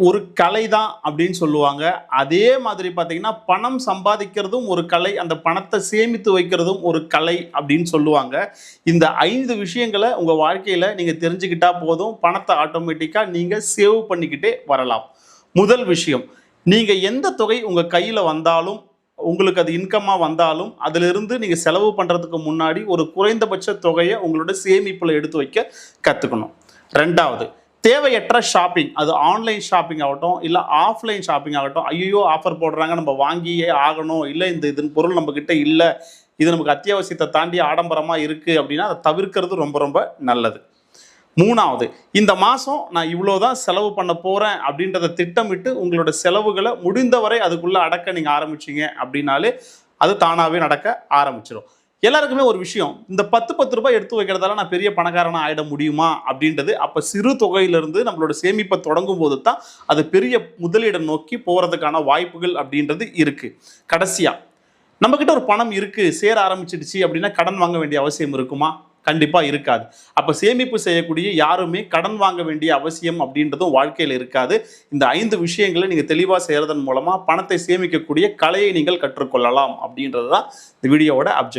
ஒரு கலை தான் அப்படின்னு சொல்லுவாங்க. அதே மாதிரி பார்த்தீங்கன்னா, பணம் சம்பாதிக்கிறதும் ஒரு கலை, அந்த பணத்த சேமித்து வைக்கிறதும் ஒரு கலை அப்படின்னு சொல்லுவாங்க. இந்த 5 விஷயங்கள உங்க வாழ்க்கையில நீங்க தெரிஞ்சுக்கிட்டா போதும், பணத்த ஆட்டோமேட்டிக்கா நீங்க சேவ் பண்ணிக்கிட்டே வரலாம். முதல் விஷயம், நீங்க எந்த தொகை உங்க கையில வந்தாலும், உங்களுக்கு அது இன்கம்மா வந்தாலும், அதிலிருந்து நீங்க செலவு பண்றதுக்கு முன்னாடி ஒரு குறைந்தபட்ச தொகைய உங்களோட சேமிப்புல எடுத்து வைக்க கத்துக்கணும். 2வது, தேவையற்ற ஷாப்பிங், அது ஆன்லைன் ஷாப்பிங் ஆகட்டும், இல்ல ஆஃப்லைன் ஷாப்பிங் ஆகட்டும். ஐய்யயோ! ஆஃபர் போடுறாங்க, நம்ம வாங்கியே ஆகணும். இல்ல இந்த பொருள் நம்மகிட்ட இல்ல. இது நமக்கு அத்தியாவசியத்த தாண்டி ஆடம்பரமா இருக்கு அப்படின்னா, அத தவிர்க்கிறது ரொம்ப ரொம்ப நல்லது. 3வது, இந்த மாசம் நான் இவ்வளோ தான் செலவு பண்ண போறேன் அப்படின்றத திட்டமிட்டு உங்களோட செலவுகள முடிந்தவரை அதுக்குள்ள அடக்க நீங்க ஆரம்பிச்சீங்க அப்படின்னாலே, அது தானாவே நடக்க ஆரம்பிச்சுரும். எல்லாருக்குமே ஒரு விஷயம், இந்த ரூ. 10 எடுத்து வைக்கிறதால நான் பெரிய பணக்காரனா ஆயிட முடியுமா அப்படின்றது, அப்ப சிறு தொகையிலிருந்து நம்மளோட சேமிப்ப தொடங்கும்போது தான், அது பெரிய முதலீட நோக்கி போறதுக்கான வாய்ப்புகள் அப்படின்றது இருக்கு. கடைசியா, நம்மகிட்ட ஒரு பணம் இருக்கு, சேர ஆரம்பிச்சிடுச்சு அப்படின்னா கடன் வாங்க வேண்டிய அவசியம் இருக்குமா? கண்டிப்பா இருக்காது. அப்ப சேமிப்பு செய்யக்கூடிய யாருமே கடன் வாங்க வேண்டிய அவசியம் அப்படின்றதும் வாழ்க்கையில இருக்காது. இந்த 5 விஷயங்கள நீங்க தெளிவா செய்றதன் மூலமா பணத்தை சேமிக்கக்கூடிய கலையை நீங்கள் கற்றுக்கொள்ளலாம் அப்படின்றது தான் இந்த வீடியோவோட ஆப்ஜெக்டிவ்.